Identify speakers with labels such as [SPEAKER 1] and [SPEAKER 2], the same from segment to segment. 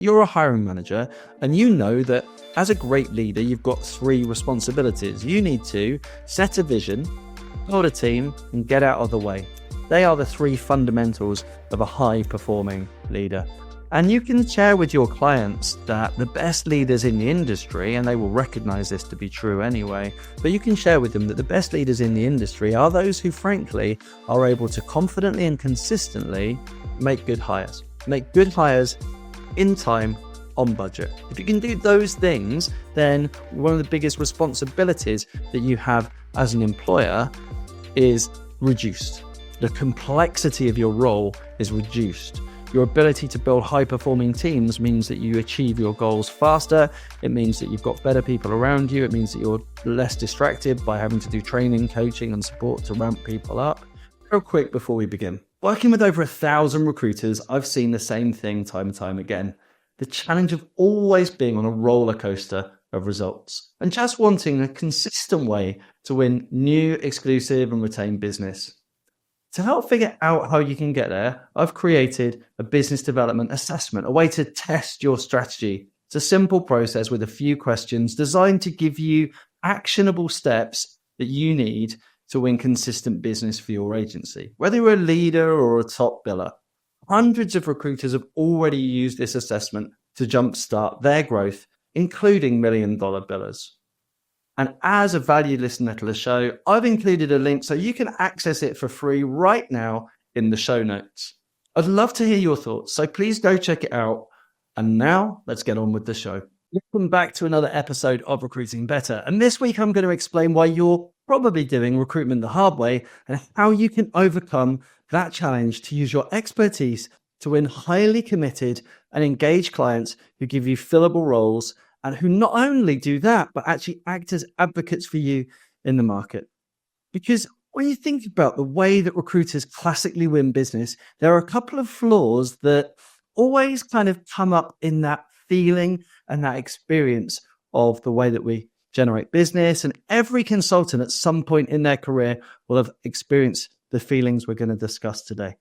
[SPEAKER 1] You're a hiring manager and you know that as a great leader, you've got three responsibilities. You need to set a vision, build a team, and get out of the way. They are the three fundamentals of a high-performing leader. And you can share with your clients that the best leaders in the industry, and they will recognize this to be true anyway, but you can share with them that the best leaders in the industry are those who, frankly, are able to confidently and consistently make good hires. Make good hires in time, on budget. If you can do those things, then one of the biggest responsibilities that you have as an employer is reduced. The complexity of your role is reduced. Your ability to build high-performing teams means that you achieve your goals faster. It means that you've got better people around you. It means that you're less distracted by having to do training, coaching, and support to ramp people up. Real quick before we begin. Working with over 1,000 recruiters, I've seen the same thing time and time again. The challenge of always being on a roller coaster of results and just wanting a consistent way to win new, exclusive, and retained business. To help figure out how you can get there, I've created a business development assessment, a way to test your strategy. It's a simple process with a few questions designed to give you actionable steps that you need to win consistent business for your agency, whether you're a leader or a top biller. Hundreds of recruiters have already used this assessment to jumpstart their growth, including million-dollar billers. And as a valued listener to the show, I've included a link so you can access it for free right now in the show notes. I'd love to hear your thoughts, so please go check it out. And now let's get on with the show. Welcome back to another episode of Recruiting Better. And this week I'm going to explain why you're probably doing recruitment the hard way and how you can overcome that challenge to use your expertise to win highly committed and engaged clients who give you fillable roles and who not only do that, but actually act as advocates for you in the market. Because when you think about the way that recruiters classically win business, there are a couple of flaws that always kind of come up in that feeling and that experience of the way that we generate business. And every consultant at some point in their career will have experienced the feelings we're going to discuss today.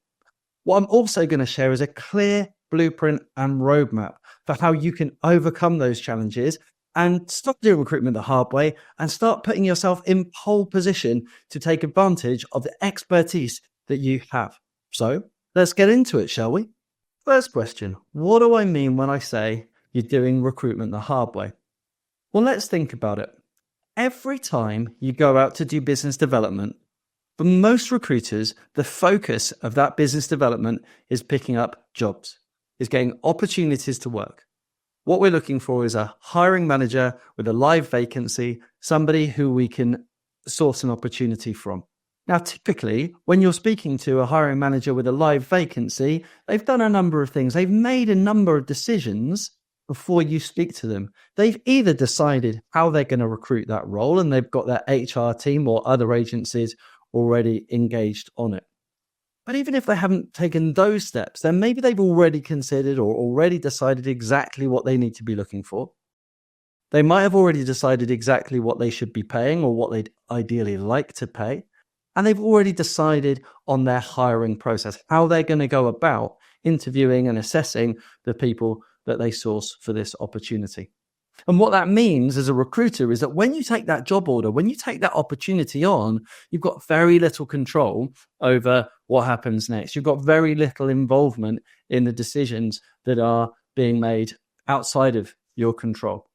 [SPEAKER 1] What I'm also going to share is a clear blueprint and roadmap for how you can overcome those challenges and stop doing recruitment the hard way and start putting yourself in pole position to take advantage of the expertise that you have. So let's get into it, shall we? First question, what do I mean when I say you're doing recruitment the hard way? Well, let's think about it. Every time you go out to do business development, for most recruiters, the focus of that business development is picking up jobs, is getting opportunities to work. What we're looking for is a hiring manager with a live vacancy, somebody who we can source an opportunity from. Now, typically, when you're speaking to a hiring manager with a live vacancy, they've done a number of things. They've made a number of decisions before you speak to them. They've either decided how they're going to recruit that role and they've got their HR team or other agencies already engaged on it. But even if they haven't taken those steps, then maybe they've already considered or already decided exactly what they need to be looking for. They might have already decided exactly what they should be paying or what they'd ideally like to pay. And they've already decided on their hiring process, how they're going to go about interviewing and assessing the people that they source for this opportunity. And what that means as a recruiter is that when you take that job order, when you take that opportunity on, you've got very little control over what happens next. You've got very little involvement in the decisions that are being made outside of your control.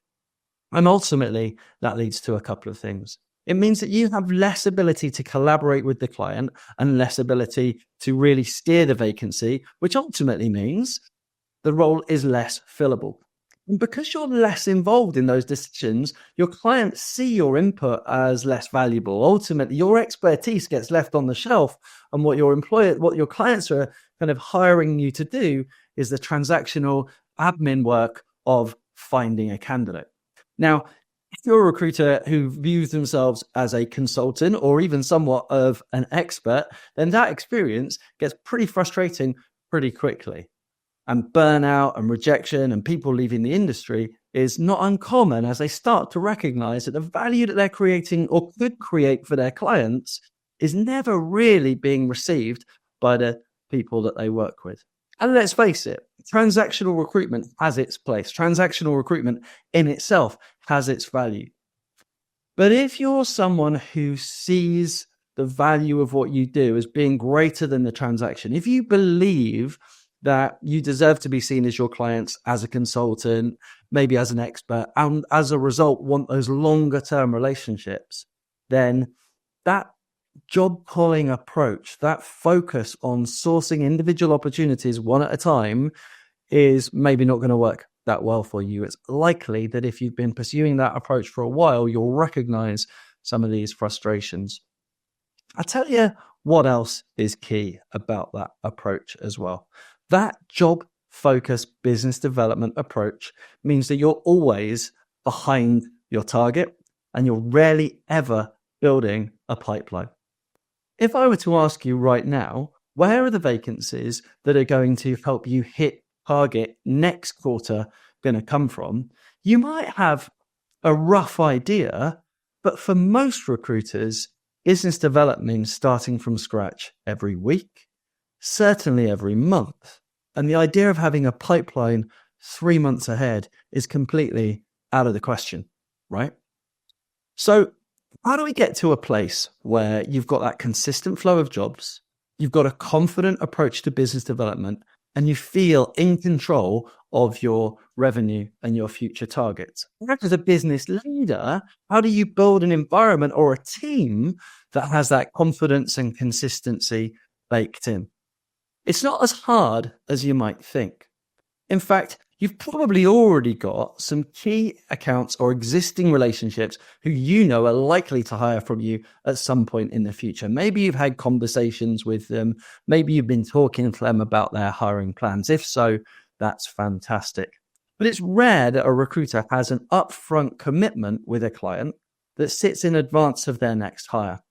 [SPEAKER 1] And ultimately, that leads to a couple of things. It means that you have less ability to collaborate with the client and less ability to really steer the vacancy, which ultimately means the role is less fillable. And because you're less involved in those decisions, your clients see your input as less valuable. Ultimately, your expertise gets left on the shelf, and what your clients are kind of hiring you to do is the transactional admin work of finding a candidate. Now, if you're a recruiter who views themselves as a consultant or even somewhat of an expert, then that experience gets pretty frustrating pretty quickly. And burnout and rejection and people leaving the industry is not uncommon as they start to recognize that the value that they're creating or could create for their clients is never really being received by the people that they work with. And let's face it, Transactional recruitment has its place. Transactional recruitment in itself has its value. But if you're someone who sees the value of what you do as being greater than the transaction, if you believe that you deserve to be seen as your clients, as a consultant, maybe as an expert, and as a result want those longer term relationships, then that job calling approach, that focus on sourcing individual opportunities one at a time, is maybe not going to work that well for you. It's likely that if you've been pursuing that approach for a while, you'll recognize some of these frustrations. I'll tell you what else is key about that approach as well. That job focused business development approach means that you're always behind your target and you're rarely ever building a pipeline. If I were to ask you right now, where are the vacancies that are going to help you hit target next quarter going to come from? You might have a rough idea, but for most recruiters, business development means starting from scratch every week, certainly every month. And the idea of having a pipeline 3 months ahead is completely out of the question, right? So how do we get to a place where you've got that consistent flow of jobs, you've got a confident approach to business development, and you feel in control of your revenue and your future targets? As a business leader, how do you build an environment or a team that has that confidence and consistency baked in? It's not as hard as you might think. In fact, you've probably already got some key accounts or existing relationships who you know are likely to hire from you at some point in the future. Maybe you've had conversations with them. Maybe you've been talking to them about their hiring plans. If so, that's fantastic. But it's rare that a recruiter has an upfront commitment with a client that sits in advance of their next hire.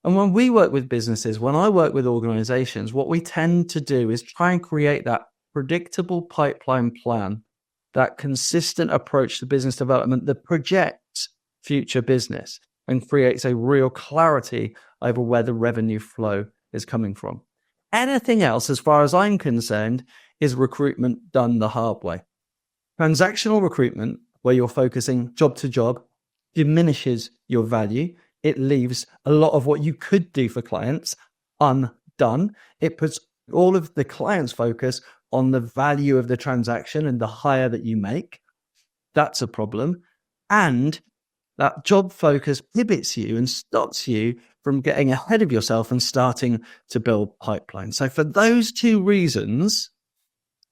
[SPEAKER 1] And when we work with businesses, when I work with organizations, what we tend to do is try and create that predictable pipeline plan, that consistent approach to business development that projects future business and creates a real clarity over where the revenue flow is coming from. Anything else, as far as I'm concerned, is recruitment done the hard way. Transactional recruitment, where you're focusing job to job, diminishes your value. It leaves a lot of what you could do for clients undone. It puts all of the client's focus on the value of the transaction and the hire that you make. That's a problem. And that job focus pivots you and stops you from getting ahead of yourself and starting to build pipeline. So for those two reasons,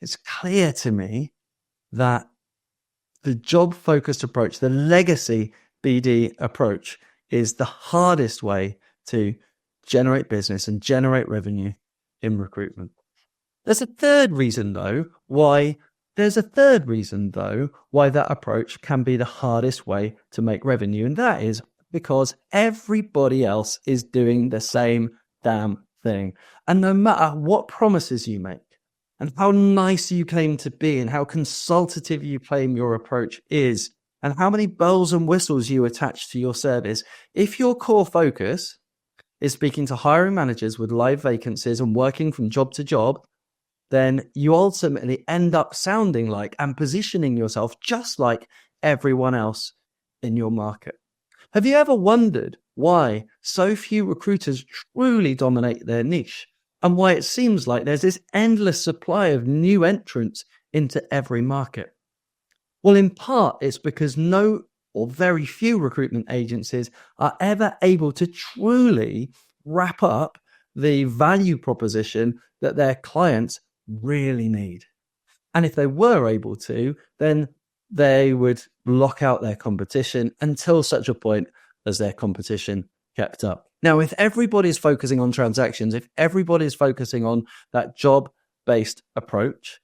[SPEAKER 1] it's clear to me that the job focused approach, the legacy BD approach, is the hardest way to generate business and generate revenue in recruitment. There's a third reason though why that approach can be the hardest way to make revenue, and that is because everybody else is doing the same damn thing. And no matter what promises you make and how nice you claim to be and how consultative you claim your approach is and how many bells and whistles you attach to your service, if your core focus is speaking to hiring managers with live vacancies and working from job to job, then you ultimately end up sounding like and positioning yourself just like everyone else in your market. Have you ever wondered why so few recruiters truly dominate their niche and why it seems like there's this endless supply of new entrants into every market? Well, in part, it's because no or very few recruitment agencies are ever able to truly wrap up the value proposition that their clients really need. And if they were able to, then they would lock out their competition until such a point as their competition kept up. Now, if everybody's focusing on transactions, if everybody's focusing on that job-based approach,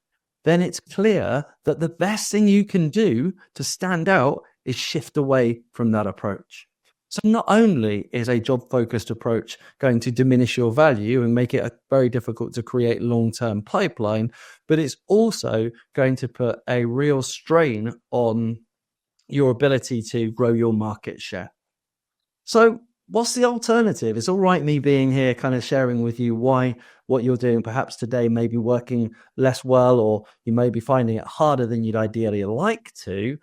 [SPEAKER 1] then it's clear that the best thing you can do to stand out is shift away from that approach. So not only is a job-focused approach going to diminish your value and make it very difficult to create long-term pipeline, but it's also going to put a real strain on your ability to grow your market share. So what's the alternative? It's all right me being here kind of sharing with you why what you're doing perhaps today may be working less well, or you may be finding it harder than you'd ideally like to,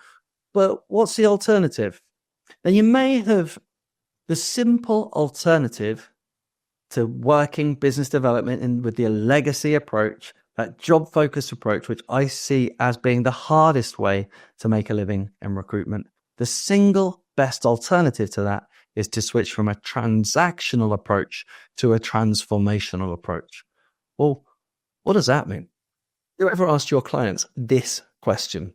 [SPEAKER 1] but what's the alternative? And you may have the simple alternative to working business development and with the legacy approach, that job focused approach, which I see as being the hardest way to make a living in recruitment. The single best alternative to that is to switch from a transactional approach to a transformational approach. Well, what does that mean? You ever asked your clients this question?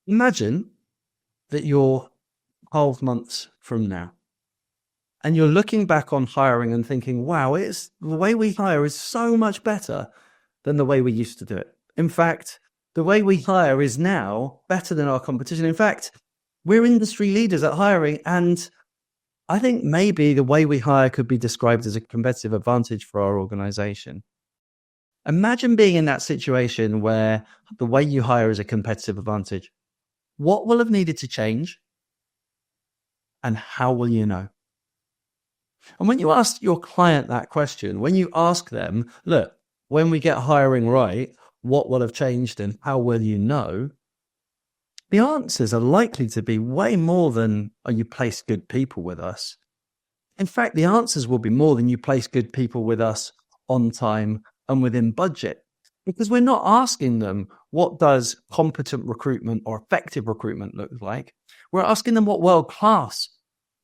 [SPEAKER 1] Imagine that you're 12 months from now and you're looking back on hiring and thinking, wow, the way we hire is so much better than the way we used to do it. In fact, the way we hire is now better than our competition. In fact, we're industry leaders at hiring, and I think maybe the way we hire could be described as a competitive advantage for our organization. Imagine being in that situation where the way you hire is a competitive advantage. What will have needed to change, and how will you know? And when you ask your client that question, when you ask them, look, when we get hiring right, what will have changed and how will you know? The answers are likely to be way more than, oh, you place good people with us. In fact, the answers will be more than you place good people with us on time and within budget. Because we're not asking them, what does competent recruitment or effective recruitment look like? We're asking them what world-class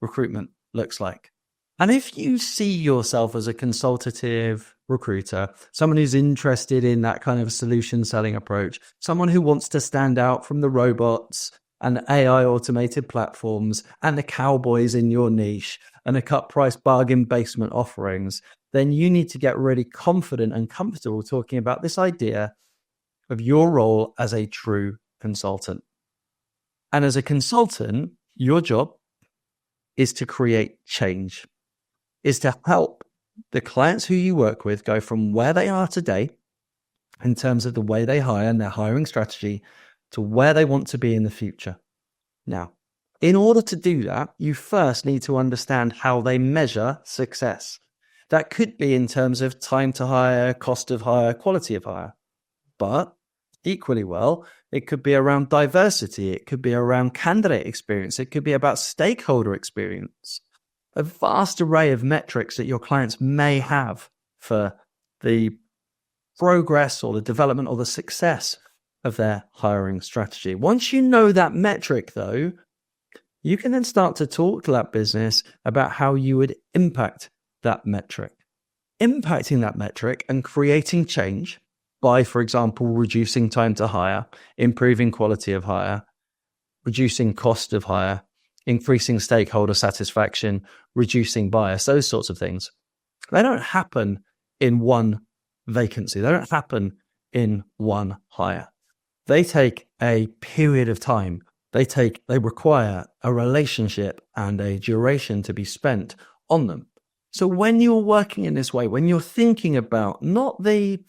[SPEAKER 1] recruitment looks like. And if you see yourself as a consultative recruiter, someone who's interested in that kind of solution selling approach, someone who wants to stand out from the robots and AI automated platforms and the cowboys in your niche and the cut price bargain basement offerings, then you need to get really confident and comfortable talking about this idea of your role as a true consultant. And as a consultant, your job is to create change, is to help the clients who you work with go from where they are today in terms of the way they hire and their hiring strategy to where they want to be in the future. Now, in order to do that, you first need to understand how they measure success. That could be in terms of time to hire, cost of hire, quality of hire. But equally well, it could be around diversity. It could be around candidate experience. It could be about stakeholder experience. A vast array of metrics that your clients may have for the progress or the development or the success of their hiring strategy. Once you know that metric, though, you can then start to talk to that business about how you would impact that metric. Impacting that metric and creating change by, for example, reducing time to hire, improving quality of hire, reducing cost of hire, increasing stakeholder satisfaction, reducing bias, those sorts of things. They don't happen in one vacancy. They don't happen in one hire. They take a period of time. They require a relationship and a duration to be spent on them. So when you're working in this way, when you're thinking about not the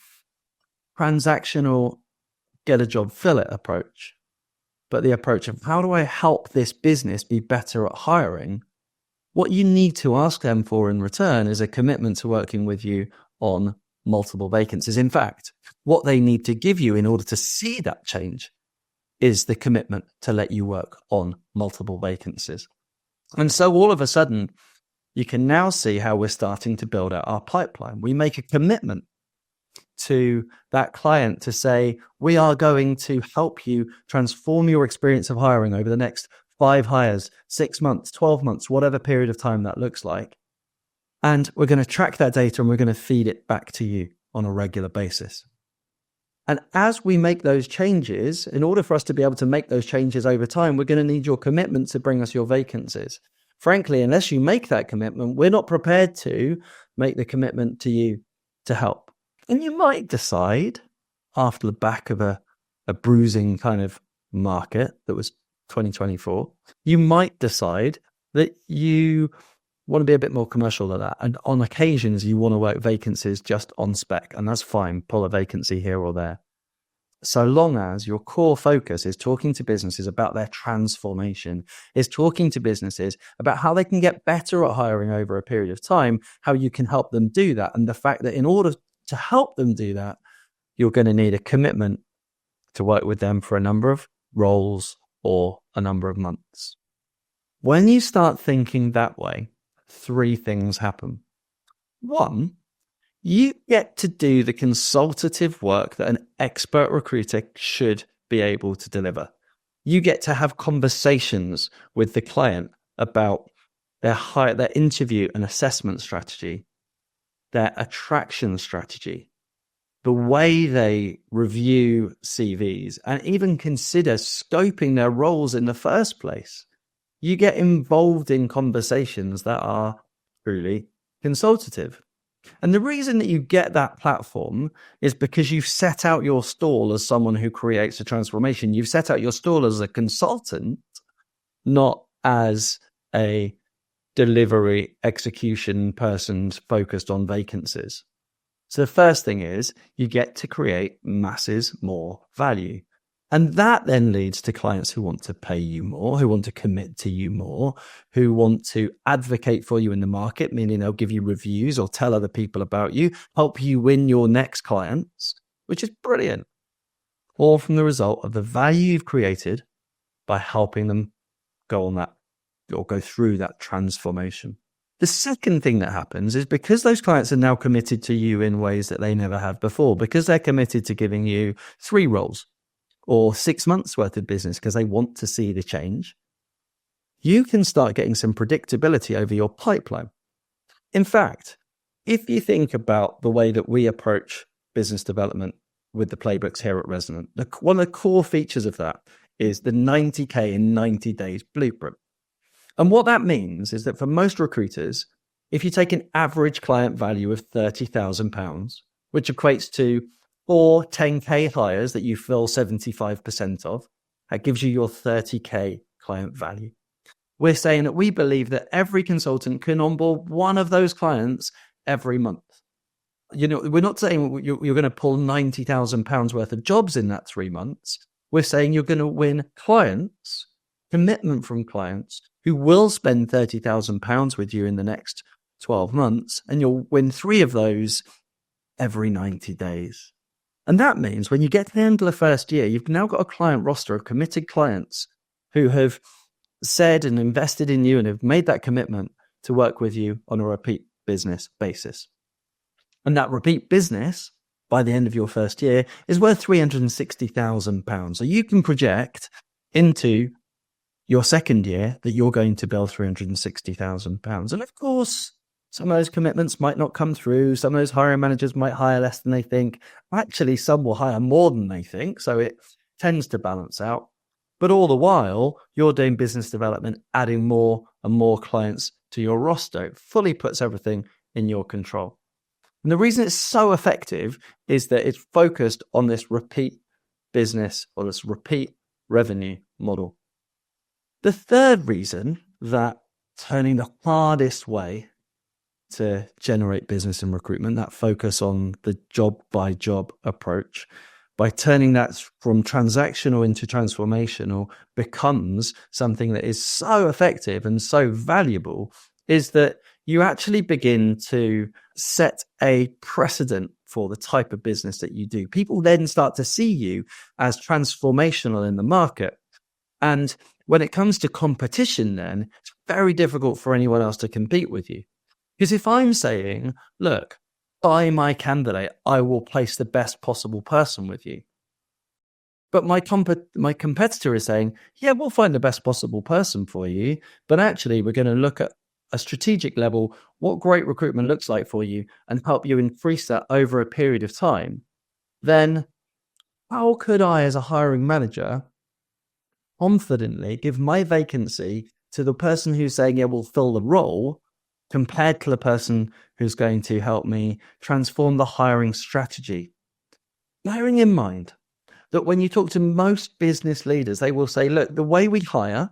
[SPEAKER 1] transactional get a job, fill it approach, but the approach of how do I help this business be better at hiring, what you need to ask them for in return is a commitment to working with you on multiple vacancies. In fact, what they need to give you in order to see that change is the commitment to let you work on multiple vacancies. And so all of a sudden, you can now see how we're starting to build out our pipeline. We make a commitment to that client to say, we are going to help you transform your experience of hiring over the next 5 hires, 6 months, 12 months, whatever period of time that looks like. And we're going to track that data and we're going to feed it back to you on a regular basis. And as we make those changes, in order for us to be able to make those changes over time, we're going to need your commitment to bring us your vacancies. Frankly, unless you make that commitment, we're not prepared to make the commitment to you to help. And you might decide, after the back of a bruising kind of market that was 2024, you might decide that you want to be a bit more commercial than that. And on occasions, you want to work vacancies just on spec, and that's fine. Pull a vacancy here or there. so long as your core focus is talking to businesses about their transformation, is talking to businesses about how they can get better at hiring over a period of time, how you can help them do that, and the fact that in order to help them do that, you're going to need a commitment to work with them for a number of roles or a number of months. When you start thinking that way, 3 things happen. 1, you get to do the consultative work that an expert recruiter should be able to deliver. You get to have conversations with the client about their interview and assessment strategy, their attraction strategy, the way they review CVs, and even consider scoping their roles in the first place. You get involved in conversations that are truly consultative. And the reason that you get that platform is because you've set out your stall as someone who creates a transformation. You've set out your stall as a consultant, not as a delivery execution person focused on vacancies. So the first thing is you get to create masses more value. And that then leads to clients who want to pay you more, who want to commit to you more, who want to advocate for you in the market, meaning they'll give you reviews or tell other people about you, help you win your next clients, which is brilliant. All from the result of the value you've created by helping them go on that or go through that transformation. The second thing that happens is because those clients are now committed to you in ways that they never have before, because they're committed to giving you 3 roles, or 6 months worth of business because they want to see the change, you can start getting some predictability over your pipeline. In fact, if you think about the way that we approach business development with the playbooks here at Resonant, one of the core features of that is the 90K in 90 days blueprint. And what that means is that for most recruiters, if you take an average client value of £30,000, which equates to 4 10K hires that you fill 75% of, that gives you your 30K client value. We're saying that we believe that every consultant can onboard one of those clients every month. You know, we're not saying you're going to pull £90,000 worth of jobs in that 3 months. We're saying you're going to win clients, commitment from clients who will spend £30,000 with you in the next 12 months, and you'll win 3 of those every 90 days. And that means when you get to the end of the first year, you've now got a client roster of committed clients who have said and invested in you and have made that commitment to work with you on a repeat business basis. And that repeat business, by the end of your first year, is worth £360,000. So you can project into your second year that you're going to bill £360,000. And of course, some of those commitments might not come through. Some of those hiring managers might hire less than they think. Actually, some will hire more than they think. So it tends to balance out. But all the while, you're doing business development, adding more and more clients to your roster. It fully puts everything in your control. And the reason it's so effective is that it's focused on this repeat business or this repeat revenue model. The third reason that turning the hardest way to generate business in recruitment, that focus on the job by job approach, by turning that from transactional into transformational becomes something that is so effective and so valuable, is that you actually begin to set a precedent for the type of business that you do. People then start to see you as transformational in the market. And when it comes to competition, then it's very difficult for anyone else to compete with you. Because if I'm saying, look, by my candidate, I will place the best possible person with you. But my competitor is saying, yeah, we'll find the best possible person for you. But actually, we're going to look at a strategic level, what great recruitment looks like for you and help you increase that over a period of time. Then how could I, as a hiring manager, confidently give my vacancy to the person who's saying, yeah, we'll fill the role, compared to the person who's going to help me transform the hiring strategy? Bearing in mind that when you talk to most business leaders, they will say, look, the way we hire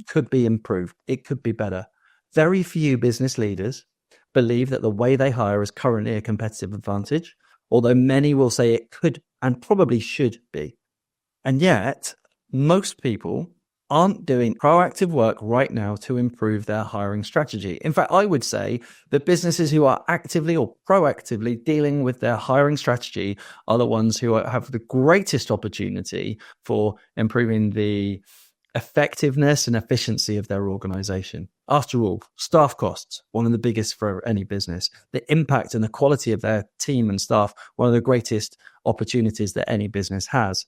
[SPEAKER 1] could be improved. It could be better. Very few business leaders believe that the way they hire is currently a competitive advantage. although many will say it could and probably should be. And yet, most people aren't doing proactive work right now to improve their hiring strategy. In fact, I would say that businesses who are actively or proactively dealing with their hiring strategy are the ones who have the greatest opportunity for improving the effectiveness and efficiency of their organization. After all, staff costs, one of the biggest for any business. The impact and the quality of their team and staff, one of the greatest opportunities that any business has.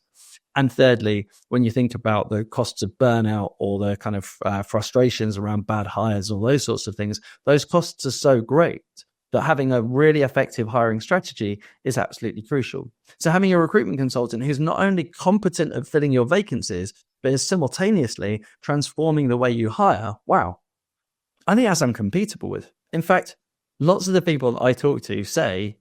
[SPEAKER 1] And thirdly, when you think about the costs of burnout or the kind of frustrations around bad hires, all those sorts of things, those costs are so great that having a really effective hiring strategy is absolutely crucial. So having a recruitment consultant who's not only competent at filling your vacancies, but is simultaneously transforming the way you hire, wow, I think that's uncompetable with. In fact, lots of the people I talk to say,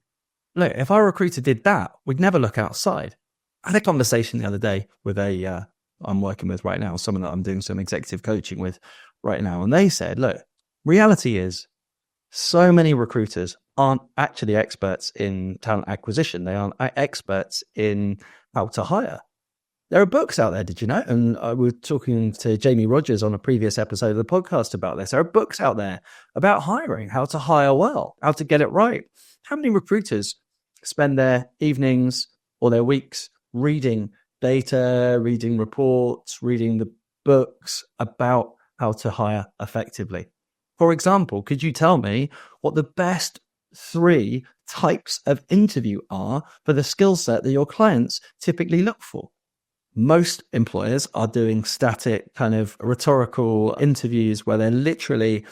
[SPEAKER 1] look, if our recruiter did that, we'd never look outside. I had a conversation the other day with I'm working with right now, someone that I'm doing some executive coaching with right now. And they said, look, reality is so many recruiters aren't actually experts in talent acquisition. They aren't experts in how to hire. There are books out there, did you know? And I was talking to Jamie Rogers on a previous episode of the podcast about this. There are books out there about hiring, how to hire well, how to get it right. How many recruiters spend their evenings or their weeks reading data, reading reports, reading the books about how to hire effectively? For example, could you tell me what the best 3 types of interview are for the skill set that your clients typically look for? Most employers are doing static kind of rhetorical interviews where they're literally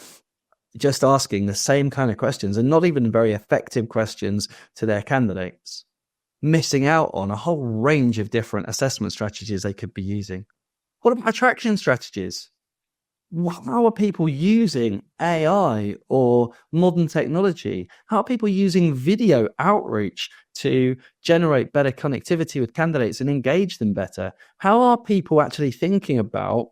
[SPEAKER 1] just asking the same kind of questions and not even very effective questions to their candidates, missing out on a whole range of different assessment strategies they could be using. What about attraction strategies? How are people using AI or modern technology? How are people using video outreach to generate better connectivity with candidates and engage them better? How are people actually thinking about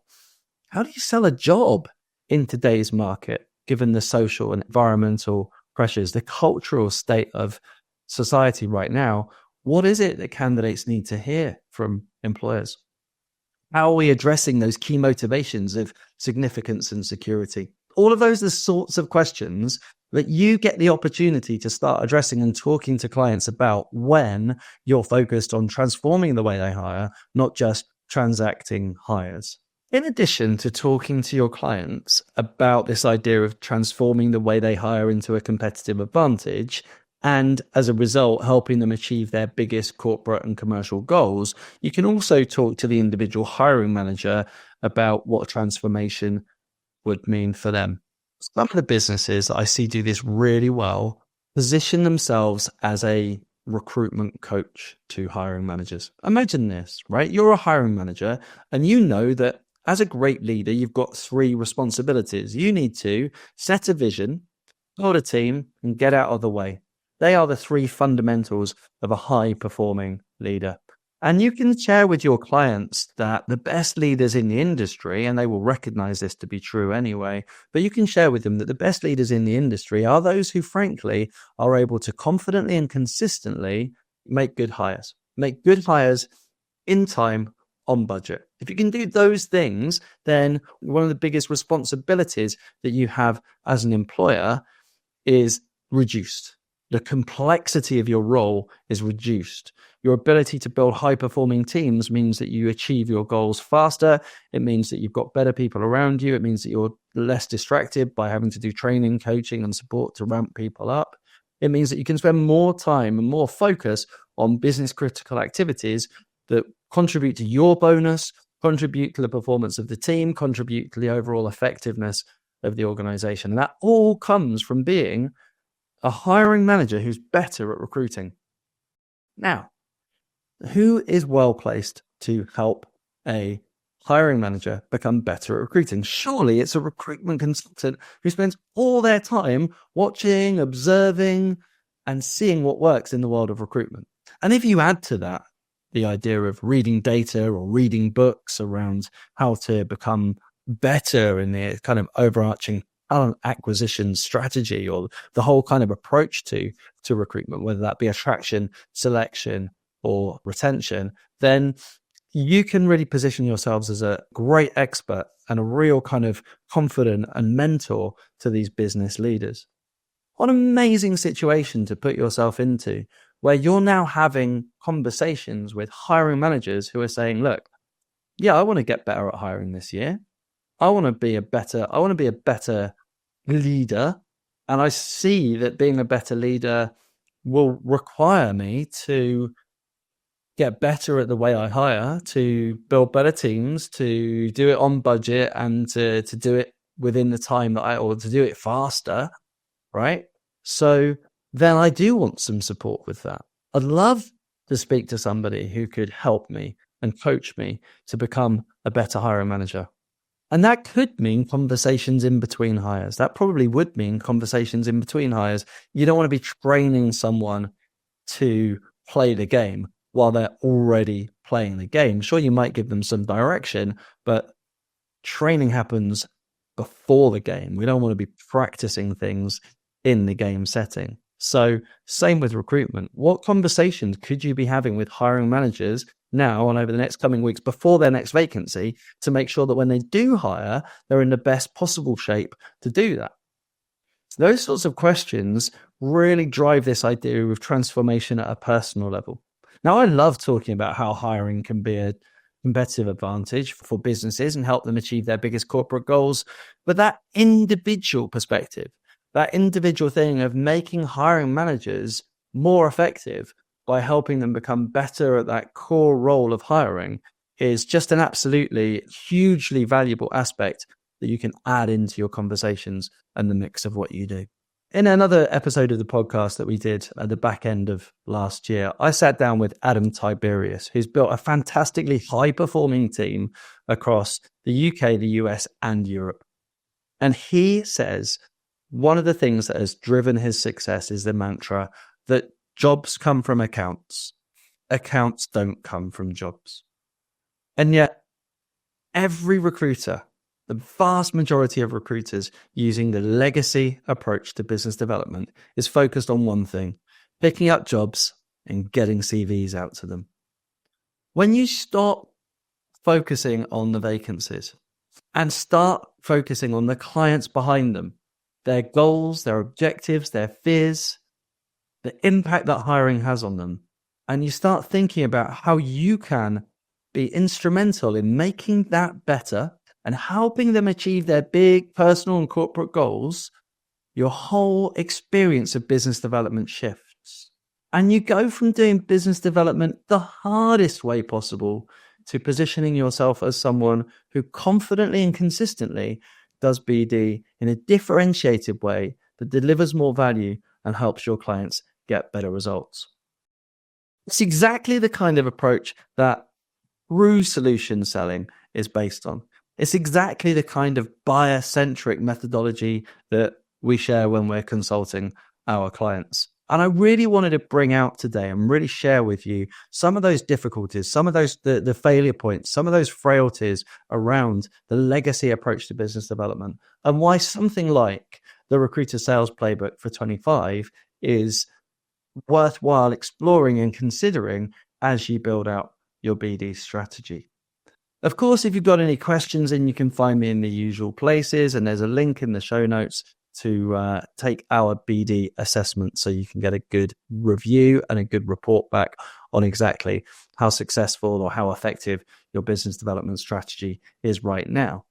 [SPEAKER 1] how do you sell a job in today's market, given the social and environmental pressures, the cultural state of society right now? What is it that candidates need to hear from employers? How are we addressing those key motivations of significance and security? All of those are the sorts of questions that you get the opportunity to start addressing and talking to clients about when you're focused on transforming the way they hire, not just transacting hires. In addition to talking to your clients about this idea of transforming the way they hire into a competitive advantage, and as a result, helping them achieve their biggest corporate and commercial goals, you can also talk to the individual hiring manager about what transformation would mean for them. Some of the businesses that I see do this really well position themselves as a recruitment coach to hiring managers. Imagine this, right? You're a hiring manager and you know that as a great leader, you've got 3 responsibilities. You need to set a vision, build a team, and get out of the way. They are the 3 fundamentals of a high-performing leader. And you can share with your clients that the best leaders in the industry, and they will recognize this to be true anyway, but you can share with them that the best leaders in the industry are those who, frankly, are able to confidently and consistently make good hires in time, on budget. If you can do those things, then one of the biggest responsibilities that you have as an employer is reduced. The complexity of your role is reduced. Your ability to build high-performing teams means that you achieve your goals faster. It means that you've got better people around you. It means that you're less distracted by having to do training, coaching, and support to ramp people up. It means that you can spend more time and more focus on business-critical activities that contribute to your bonus, contribute to the performance of the team, contribute to the overall effectiveness of the organization. And that all comes from being a hiring manager who's better at recruiting. Now, who is well placed to help a hiring manager become better at recruiting? Surely it's a recruitment consultant who spends all their time watching, observing, and seeing what works in the world of recruitment. And if you add to that the idea of reading data or reading books around how to become better in the kind of overarching talent acquisition strategy or the whole kind of approach to to recruitment, whether that be attraction, selection, or retention, then you can really position yourselves as a great expert and a real kind of confidant and mentor to these business leaders. What an amazing situation to put yourself into, where you're now having conversations with hiring managers who are saying, look, yeah, I want to get better at hiring this year. I want to be a better leader. And I see that being a better leader will require me to get better at the way I hire, to build better teams, to do it on budget, and to do it within the time or to do it faster, right? So then I do want some support with that. I'd love to speak to somebody who could help me and coach me to become a better hiring manager. And that could mean conversations in between hires. That probably would mean conversations in between hires. You don't want to be training someone to play the game while they're already playing the game. Sure, you might give them some direction, but training happens before the game. We don't want to be practicing things in the game setting. So same with recruitment. What conversations could you be having with hiring managers now and over the next coming weeks before their next vacancy to make sure that when they do hire, they're in the best possible shape to do that? So those sorts of questions really drive this idea of transformation at a personal level. Now, I love talking about how hiring can be a competitive advantage for businesses and help them achieve their biggest corporate goals. But that individual perspective, that individual thing of making hiring managers more effective by helping them become better at that core role of hiring is just an absolutely hugely valuable aspect that you can add into your conversations and the mix of what you do. In another episode of the podcast that we did at the back end of last year, I sat down with Adam Tiberius, who's built a fantastically high-performing team across the UK, the US, and Europe. And he says one of the things that has driven his success is the mantra that jobs come from accounts. Accounts don't come from jobs. And yet, every recruiter, the vast majority of recruiters using the legacy approach to business development is focused on one thing: picking up jobs and getting CVs out to them. When you stop focusing on the vacancies and start focusing on the clients behind them, their goals, their objectives, their fears, the impact that hiring has on them, and you start thinking about how you can be instrumental in making that better and helping them achieve their big personal and corporate goals, your whole experience of business development shifts. And you go from doing business development the hardest way possible to positioning yourself as someone who confidently and consistently does BD in a differentiated way that delivers more value and helps your clients get better results. It's exactly the kind of approach that true solution selling is based on. It's exactly the kind of buyer-centric methodology that we share when we're consulting our clients. And I really wanted to bring out today and really share with you some of those difficulties, some of those the failure points, some of those frailties around the legacy approach to business development, and why something like the Recruiter Sales Playbook for 25 is worthwhile exploring and considering as you build out your BD strategy. Of course, if you've got any questions, then you can find me in the usual places, and there's a link in the show notes to take our BD assessment so you can get a good review and a good report back on exactly how successful or how effective your business development strategy is right now.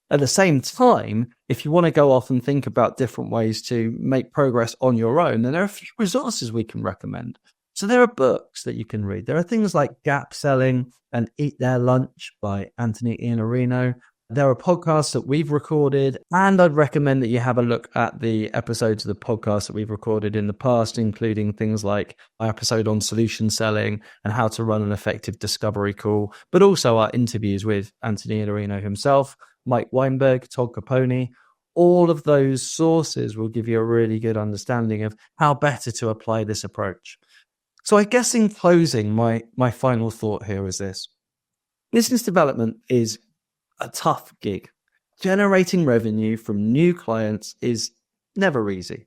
[SPEAKER 1] At the same time, if you want to go off and think about different ways to make progress on your own, then there are a few resources we can recommend. So there are books that you can read. There are things like Gap Selling and Eat Their Lunch by Anthony Iannarino. There are podcasts that we've recorded, and I'd recommend that you have a look at the episodes of the podcast that we've recorded in the past, including things like our episode on solution selling and how to run an effective discovery call, but also our interviews with Anthony Iannarino himself, Mike Weinberg, Todd Capone. All of those sources will give you a really good understanding of how better to apply this approach. So I guess in closing, my final thought here is this. Business development is a tough gig. Generating revenue from new clients is never easy.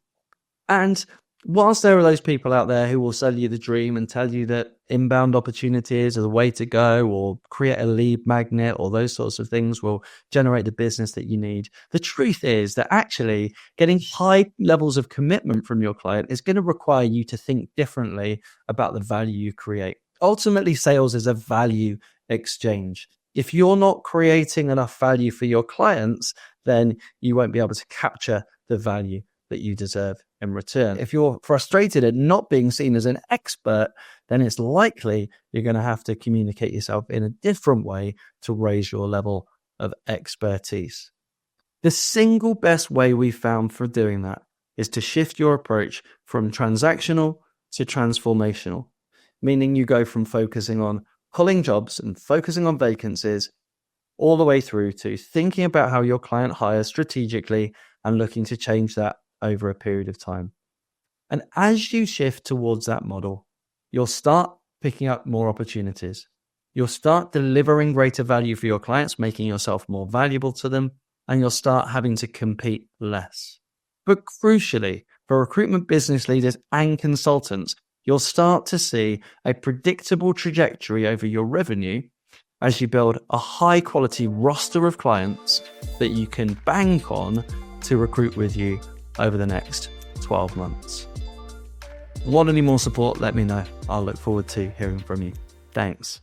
[SPEAKER 1] And Whilst there are those people out there who will sell you the dream and tell you that inbound opportunities are the way to go, or create a lead magnet, or those sorts of things will generate the business that you need, the truth is that actually getting high levels of commitment from your client is going to require you to think differently about the value you create. Ultimately, sales is a value exchange. If you're not creating enough value for your clients, then you won't be able to capture the value that you deserve in return. If you're frustrated at not being seen as an expert, then it's likely you're going to have to communicate yourself in a different way to raise your level of expertise. The single best way we found for doing that is to shift your approach from transactional to transformational, meaning you go from focusing on pulling jobs and focusing on vacancies all the way through to thinking about how your client hires strategically and looking to change that over a period of time. And as you shift towards that model, you'll start picking up more opportunities. You'll start delivering greater value for your clients, making yourself more valuable to them, and you'll start having to compete less. But crucially, for recruitment business leaders and consultants, you'll start to see a predictable trajectory over your revenue as you build a high quality roster of clients that you can bank on to recruit with you over the next 12 months. Want any more support? Let me know. I'll look forward to hearing from you. Thanks.